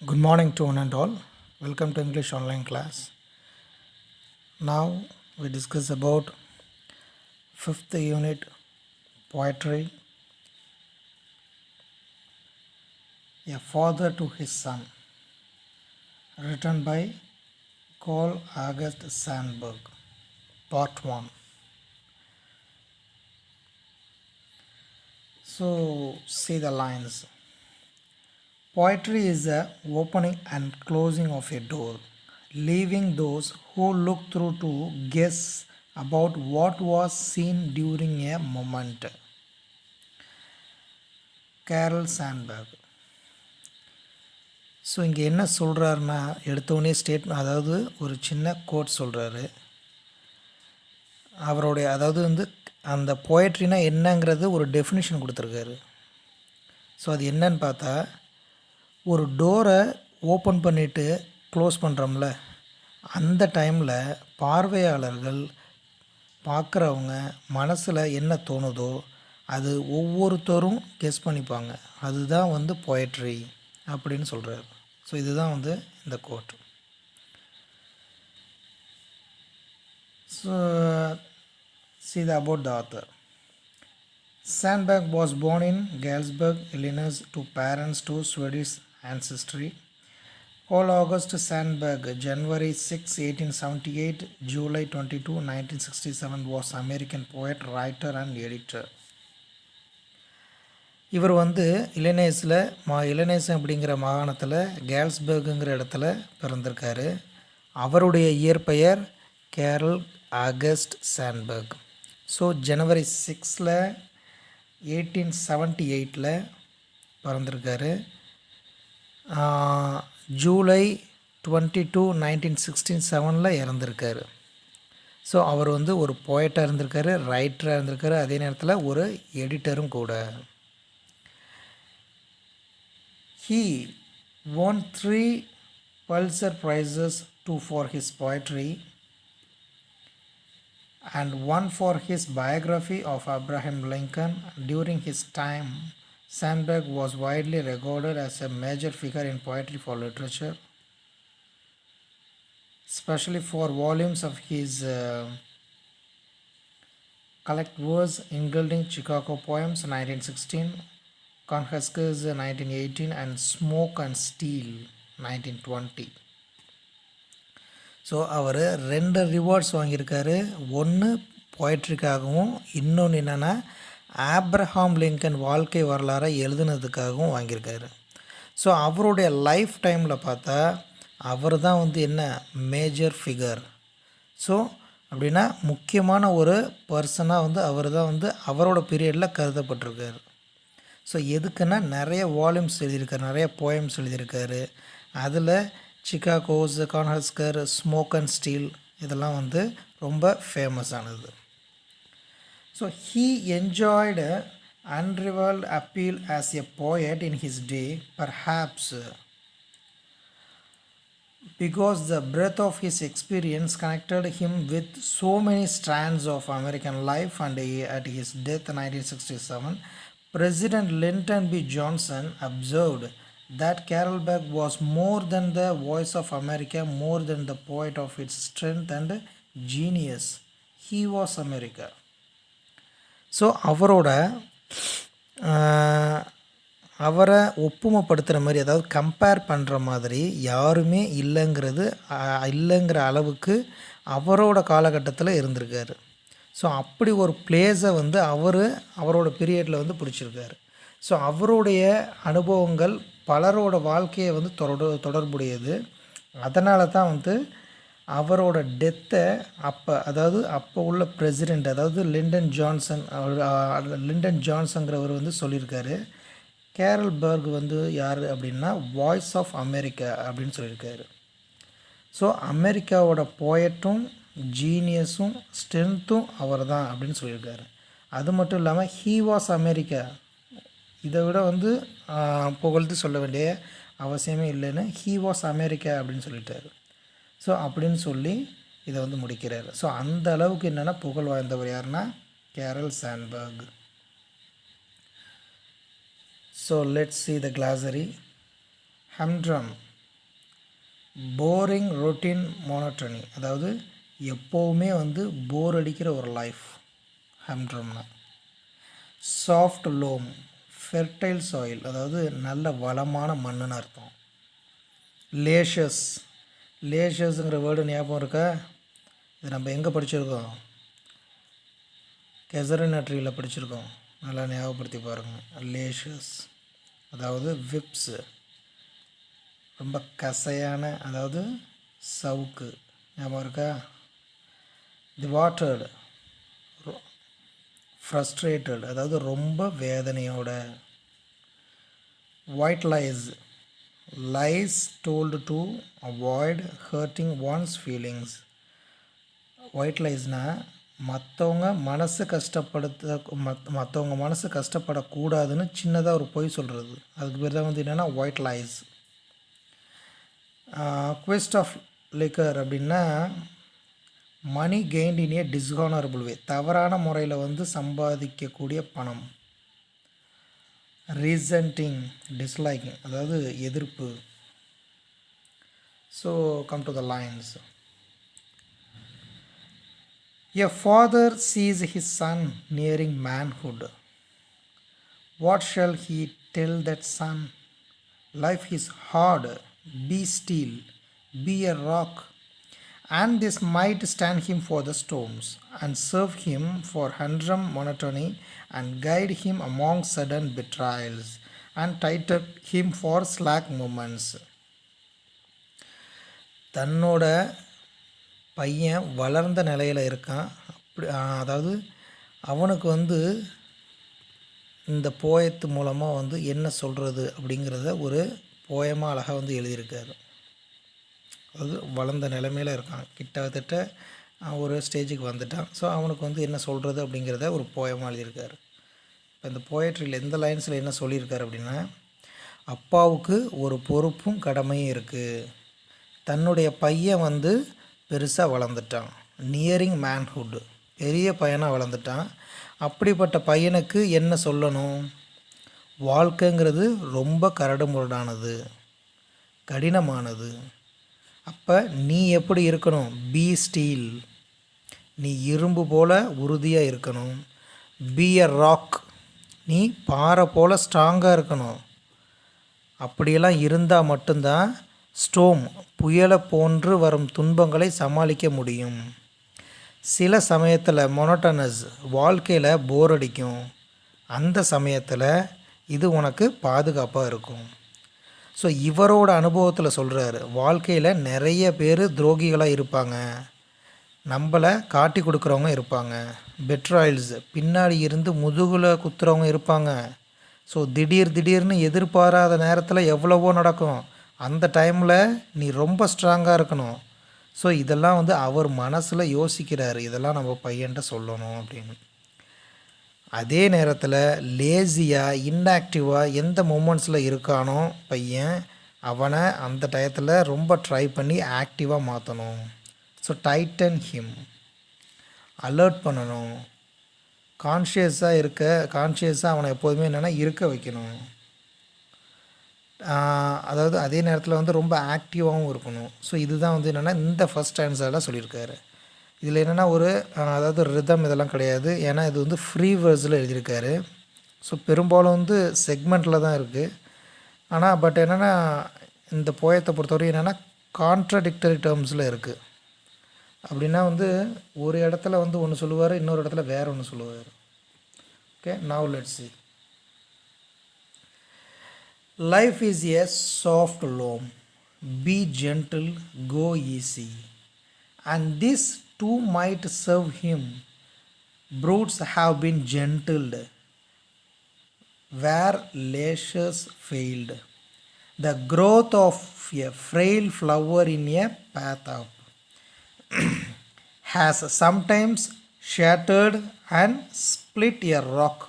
Good morning to one and all. Welcome to English online class. Now we discuss about fifth unit poetry. A father to his son, written by Carl August Sandburg. Part 1. So see the lines. Poetry is the opening and closing of a door, leaving those who look through to guess about what was seen during a moment. Carl Sandburg. So இங்கே என்ன சொல்கிறாருன்னா, எடுத்தோடனே அதாவது ஒரு சின்ன code சொல்கிறாரு. அவருடைய அதாவது அந்த போயட்ரினா என்னங்கிறது ஒரு டெஃபினிஷன் கொடுத்துருக்காரு. ஸோ அது என்னன்னு பார்த்தா, ஒரு டோரை ஓப்பன் பண்ணிவிட்டு க்ளோஸ் பண்ணுறோம்ல, அந்த டைமில் பார்வையாளர்கள் பார்க்குறவங்க மனசில் என்ன தோணுதோ அது ஒவ்வொருத்தரும் கெஸ் பண்ணிப்பாங்க. அதுதான் போயட்ரி அப்படின்னு சொல்கிறார். ஸோ இதுதான் இந்த quote. So see the about the author. Sandberg was born in Galesburg, Illinois to parents to Swedish ancestry. Carl August Sandberg, January 6, 1878, July 22, 1967, was American poet, writer and editor. இவர் Illinois அப்படிங்கிற மாகாணத்தில் கேல்ஸ்பர்க்குங்கிற இடத்துல பிறந்திருக்காரு. அவருடைய இயற்பெயர் carol August Sandberg. So ஜனவரி 6 1878 பிறந்திருக்காரு. July 22 1967 இறந்திருக்காரு. So அவர் ஒரு போயட்டாக இருந்திருக்காரு, ரைட்டராக இருந்திருக்காரு, அதே நேரத்தில் ஒரு எடிட்டரும் கூட. He won 3 Pulitzer Prizes, 2 for his poetry and 1 for his biography of Abraham Lincoln. During his time, Sandberg was widely regarded as a major figure in poetry for literature, especially for volumes of his collect verse including Chicago Poems 1916, Cornhuskers 1918 and Smoke and Steel 1920. So அவர் 2 rewards வாங்கியிருக்காரு. ஒன்று போய்ட்ரிக்காகவும், இன்னொன்று என்னென்னா Abraham Lincoln வாழ்க்கை வரலாறை எழுதுனதுக்காகவும் வாங்கியிருக்காரு. So அவருடைய life டைமில் பார்த்தா அவர் தான் என்ன மேஜர் ஃபிகர். ஸோ அப்படின்னா முக்கியமான ஒரு பர்சனாக அவர் தான் அவரோட பீரியடில் கருதப்பட்டிருக்காரு. ஸோ எதுக்குன்னா நிறைய வால்யூம்ஸ் எழுதியிருக்காரு, நிறைய போயம்ஸ் எழுதியிருக்காரு. அதில் சிகாகோஸ், கான்ஹஸ்கர், ஸ்மோக் அண்ட் ஸ்டீல் இதெல்லாம் ரொம்ப ஃபேமஸானது. So he enjoyed unrivaled appeal as a poet in his day, perhaps because the breadth of his experience connected him with so many strands of American life. And at his death in 1967, President Lyndon B. Johnson observed that Carlsberg was more than the voice of America, more than the poet of its strength and genius. He was America. So அவரை ஒப்புமைப்படுத்துகிற மாதிரி, அதாவது compare பண்ணுற மாதிரி யாருமே இல்லைங்கிற அளவுக்கு அவரோட காலகட்டத்தில் இருந்திருக்காரு. ஸோ அப்படி ஒரு பிளேஸை அவரோட பீரியடில் பிடிச்சிருக்காரு. ஸோ அவருடைய அனுபவங்கள் பலரோட வாழ்க்கையை தொடர்புடையது. அதனால தான் அவரோட டெத்தை அப்போ உள்ள பிரசிடெண்ட், அதாவது லிண்டன் ஜான்சன்கிறவர் சொல்லியிருக்காரு. கேரல்பர்க் யார் அப்படின்னா வாய்ஸ் ஆஃப் அமெரிக்கா அப்படின்னு சொல்லியிருக்காரு. ஸோ அமெரிக்காவோட போயட்டும் ஜீனியஸும் ஸ்ட்ரென்த்தும் அவர் தான் அப்படின்னு சொல்லியிருக்காரு. அது மட்டும் இல்லாமல் ஹீ வாஸ் அமெரிக்கா, இதை விட புகழ்ந்து சொல்ல வேண்டிய அவசியமே இல்லைன்னு ஹீ வாஸ் அமெரிக்கா அப்படின்னு சொல்லிட்டாரு. ஸோ அப்படின்னு சொல்லி இதை முடிக்கிறார். ஸோ அந்த அளவுக்கு என்னென்னா புகழ் வாய்ந்தவர் யாருன்னா Carl Sandburg. So let's see the glossary. Humdrum, boring routine monotony, அதாவது எப்போவுமே வந்து போர் அடிக்கிற ஒரு லைஃப். ஹம்ட்ரம்னா சாஃப்ட் லோம், ஃபெர்டைல் சாயில், அதாவது நல்ல வளமான மண்ணுன்னு அர்த்தம். லேஷஸ், லேஷஸ்ங்கிற வேர்டு ஞாபகம் இருக்கா? இது நம்ம எங்கே படிச்சிருக்கோம்? கெசரினட்ரியில் படிச்சிருக்கோம். நல்லா ஞாபகப்படுத்தி பாருங்கள். லேஷஸ் அதாவது விப்ஸு, ரொம்ப கசையான, அதாவது சவுக்கு. ஞாபகம் இருக்கா? தி வாட்டர்டு, ஃப்ரஸ்ட்ரேட்டட், அதாவது ரொம்ப வேதனையோட. White lies, lies told to avoid hurting one's feelings. White லைஸ்னால் மற்றவங்க மனசு மற்றவங்க மனசு கஷ்டப்படக்கூடாதுன்னு சின்னதாக ஒரு பொய் சொல்கிறது. அதுக்கு பேர் தான் வந்து என்னென்னா white lies. Quest of liquor அப்படின்னா மணி கெயின்ட் இன் ஏ டிஸ்ஹானரபுள் வே, தவறான முறையில் வந்து சம்பாதிக்கக்கூடிய பணம். ரீசன்டிங், டிஸ்லைக்கிங், அதாவது எதிர்ப்பு. So come to the lines. A father sees his son nearing manhood. What shall he tell that son? Life is hard. Be still. Be a rock. And this might stand him for the storms, and serve him for humdrum monotony, and guide him among sudden betrayals, and tighten him for slack moments. தன்னோட பையன் வளர்ந்த நிலையில் இருக்கான். அதாவது அவனுக்கு வந்து இந்த போயத்து மூலமாக வந்து என்ன சொல்கிறது அப்படிங்கிறத ஒரு போயமாக அழகாக வந்து எழுதியிருக்காரு. அதாவது வளர்ந்த நிலைமையில் இருக்கான், கிட்டத்தட்ட ஒரு ஸ்டேஜுக்கு வந்துட்டான். ஸோ அவனுக்கு வந்து என்ன சொல்கிறது அப்படிங்கிறத ஒரு போயமாக எழுதியிருக்காரு. இப்போ இந்த போயட்ரியில் எந்த லைன்ஸில் என்ன சொல்லியிருக்காரு அப்படின்னா, அப்பாவுக்கு ஒரு பொறுப்பும் கடமையும் இருக்குது. தன்னுடைய பையன் வந்து பெருசாக வளர்ந்துட்டான், நியரிங் மேன்ஹுட், பெரிய பையனாக வளர்ந்துட்டான். அப்படிப்பட்ட பையனுக்கு என்ன சொல்லணும்? வாழ்க்கைங்கிறது ரொம்ப கரடுமுரடானது, கடினமானது. அப்போ நீ எப்படி இருக்கணும்? பி ஸ்டீல், நீ இரும்பு போல் உறுதியாக இருக்கணும். பி எ ராக், நீ பாறை போல் ஸ்ட்ராங்காக இருக்கணும். அப்படியெல்லாம் இருந்தால் மட்டும்தான் ஸ்டோம், புயலை போன்று வரும் துன்பங்களை சமாளிக்க முடியும். சில சமயத்தில் மொனோட்டனஸ், வாழ்க்கையில் போர் அடிக்கும். அந்த சமயத்தில் இது உனக்கு பாதுகாப்பாக இருக்கும். ஸோ இவரோட அனுபவத்தில் சொல்கிறாரு, வாழ்க்கையில் நிறைய பேர் துரோகிகளாக இருப்பாங்க, நம்மளை காட்டி கொடுக்குறவங்க இருப்பாங்க. பெட்ராயில்ஸ், பின்னாடி இருந்து முதுகில் குத்துறவங்க இருப்பாங்க. ஸோ திடீர்னு எதிர்பாராத நேரத்தில் எவ்வளவோ நடக்கும். அந்த டைமில் நீ ரொம்ப ஸ்ட்ராங்காக இருக்கணும். ஸோ இதெல்லாம் வந்து அவர் மனசில் யோசிக்கிறாரு, இதெல்லாம் நம்ம பையன்கிட்ட சொல்லணும் அப்படின்னு. அதே நேரத்தில் லேசியாக, இன்ஆக்டிவாக எந்த மூமெண்ட்ஸில் இருக்கானோ பையன், அவனை அந்த டயத்தில் ரொம்ப ட்ரை பண்ணி ஆக்டிவாக மாற்றணும். ஸோ டைட்டன் ஹிம், அலர்ட் பண்ணணும். கான்ஷியஸாக அவனை எப்போதுமே என்னென்னா இருக்க வைக்கணும். அதாவது அதே நேரத்தில் வந்து ரொம்ப ஆக்டிவாகவும் இருக்கணும். ஸோ இதுதான் வந்து என்னென்னா இந்த ஃபஸ்ட் ஆன்சரில் சொல்லியிருக்காரு. இதில் என்னென்னா ஒரு அதாவது ரிதம் இதெல்லாம் கிடையாது, ஏன்னா இது வந்து ஃப்ரீ வேர்ஸில் எழுதியிருக்காரு. ஸோ பெரும்பாலும் வந்து செக்மெண்ட்டில் தான் இருக்குது. ஆனால் பட் என்னென்னா இந்த போயத்தை பொறுத்தவரைக்கும் என்னென்னா கான்ட்ரடிக்டரி டேர்ம்ஸில் இருக்குது. அப்படின்னா வந்து ஒரு இடத்துல வந்து ஒன்று சொல்லுவார், இன்னொரு இடத்துல வேறு ஒன்று சொல்லுவார். Okay, now let's see. Life is a soft loam. Be gentle, go easy. And this too might serve him. Brutes have been gentled where lashes failed. The growth of a frail flower in a path up has sometimes shattered and split a rock.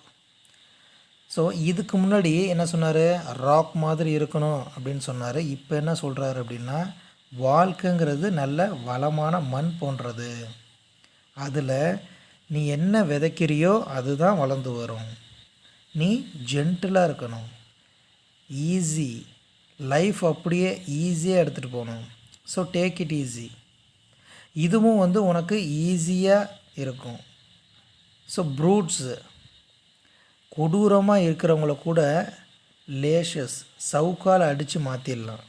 So இதுக்கு முன்னாடி என்ன சொன்னார்? Rock மாதிரி இருக்கணும் அப்படின்னு சொன்னார். இப்போ என்ன சொல்கிறாரு அப்படின்னா, வாழ்க்கைங்கிறது நல்ல வளமான மண் போன்றது. அதில் நீ என்ன விதைக்கிறியோ அதுதான் வளர்ந்து வரும். நீ ஜென்டிலாக இருக்கணும், ஈஸி லைஃப் அப்படியே ஈஸியாக எடுத்துகிட்டு போகணும். So take it easy. இதுவும் வந்து உனக்கு ஈஸியாக இருக்கும். ஸோ ப்ரூட்ஸு கொடூரமாக இருக்கிறவங்கள கூட லேஷஸ் சவுக்கால் அடித்து மாற்றிடலாம்.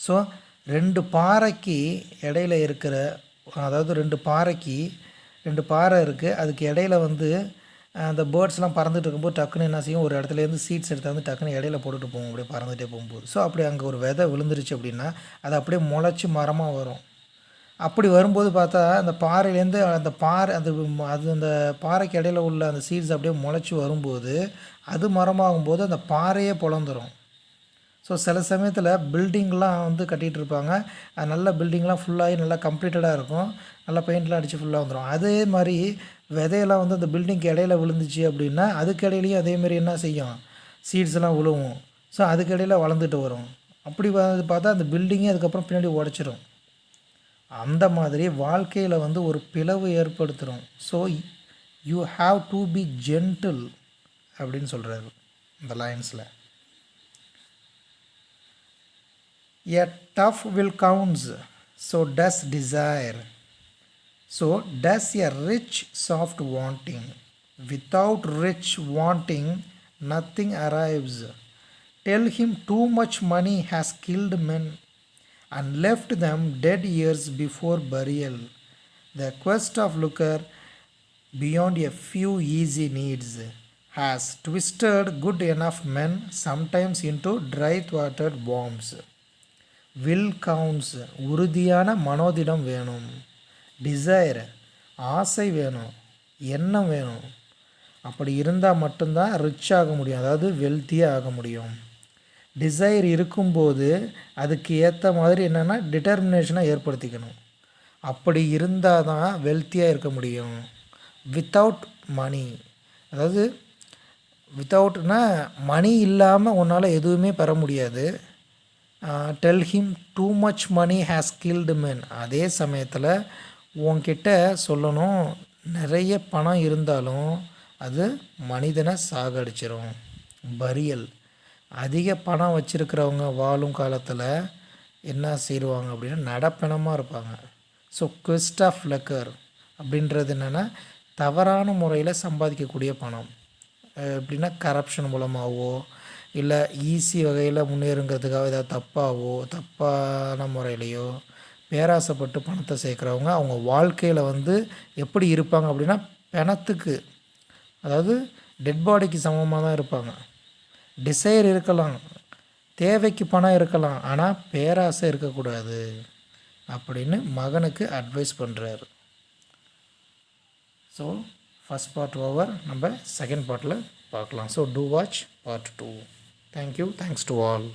ஸோ 2 பாறைக்கு இடையில இருக்கிற, அதாவது 2 பாறை இருக்குது, அதுக்கு இடையில வந்து அந்த பேர்ட்ஸ்லாம் பறந்துட்டு இருக்கும்போது டக்குன்னு என்ன செய்யும், ஒரு இடத்துலேருந்து சீட்ஸ் எடுத்து வந்து டக்குன்னு இடையில போட்டுட்டு போகும் அப்படியே பறந்துகிட்டே போகும்போது. ஸோ அப்படி அங்கே ஒரு விதை விழுந்துருச்சு அப்படின்னா அது அப்படியே முளைச்சி மரமாக வரும். அப்படி வரும்போது பார்த்தா அந்த பாறையிலேருந்து அந்த அந்த பாறைக்கு இடையில உள்ள அந்த சீட்ஸ் அப்படியே முளைச்சி வரும்போது அது மரமாகும்போது அந்த பாறையே பொழந்துரும். ஸோ சில சமயத்தில் பில்டிங்லாம் வந்து கட்டிகிட்டு இருப்பாங்க, அது நல்ல பில்டிங்லாம் ஃபுல்லாகி நல்லா கம்ப்ளீட்டடாக இருக்கும், நல்லா பெயிண்ட்லாம் அடித்து ஃபுல்லாக வந்துடும். அதே மாதிரி விதையெல்லாம் வந்து அந்த பில்டிங்க்கு இடையில விழுந்துச்சு அப்படின்னா அதுக்கு இடையிலையும் அதேமாரி என்ன செய்யும், சீட்ஸ்லாம் விழுவும். ஸோ அதுக்கு இடையில வளர்ந்துட்டு வரும். அப்படி வந்து பார்த்தா அந்த பில்டிங்கே அதுக்கப்புறம் பின்னாடி உடச்சிரும். அந்த மாதிரி வாழ்க்கையில் வந்து ஒரு பிளவு ஏற்படுத்துகிறோம். So you have to be gentle அப்படின்னு சொல்கிறாரு இந்த லைன்ஸில். A tough will counts, so does desire. So does a rich soft wanting. Without rich wanting, nothing arrives. Tell him too much money has killed men and left them dead years before burial. The quest of lucre beyond a few easy needs has twisted good enough men sometimes into dry-throated bombs. Will counts உறுதியான மனோதிடம் வேணும். Desire ஆசை வேணும், எண்ணம் வேணும். அப்படி இருந்தால் மட்டும்தான் rich ஆக முடியும், அதாவது வெல்த்தியாக ஆக முடியும். டிசைர் இருக்கும்போது அதுக்கு ஏற்ற மாதிரி என்னென்னா டிட்டர்மினேஷனை ஏற்படுத்திக்கணும். அப்படி இருந்தால் தான் வெல்த்தியாக இருக்க முடியும். வித்தவுட் மணி, அதாவது வித்தவுட்னா மணி இல்லாமல் உன்னால் எதுவுமே பெற முடியாது. Tell him too much money has killed men. அதே சமயத்தில் உன்கிட்ட சொல்லணும், நிறைய பணம் இருந்தாலும் அது மனிதனை சாகடிச்சிரும். பரியல், அதிக பணம் வச்சுருக்கிறவங்க வாழும் காலத்தில் என்ன செய்வாங்க அப்படின்னா நடப்பணமாக இருப்பாங்க. ஸோ குவெஸ்ட் ஆஃப் லக்கர் அப்படின்றது என்னென்னா தவறான முறையில் சம்பாதிக்கக்கூடிய பணம். எப்படின்னா கரப்ஷன் மூலமாகவோ இல்லை ஈஸி வகையில் முன்னேறுங்கிறதுக்காக ஏதாவது தப்பான முறையிலையோ பேராசைப்பட்டு பணத்தை சேர்க்குறவங்க அவங்க வாழ்க்கையில் வந்து எப்படி இருப்பாங்க அப்படின்னா பணத்துக்கு, அதாவது டெட் பாடிக்கு சமமாக தான் இருப்பாங்க. டிசைர் இருக்கலாம், தேவைக்கு பணம் இருக்கலாம், ஆனால் பேராசை இருக்கக்கூடாது அப்படின்னு மகனுக்கு அட்வைஸ் பண்ணுறாரு. ஸோ ஃபஸ்ட் பார்ட் ஓவர், நம்ம செகண்ட் பார்ட்டில் பார்க்கலாம். So to watch part 2. Thank you. Thanks to all.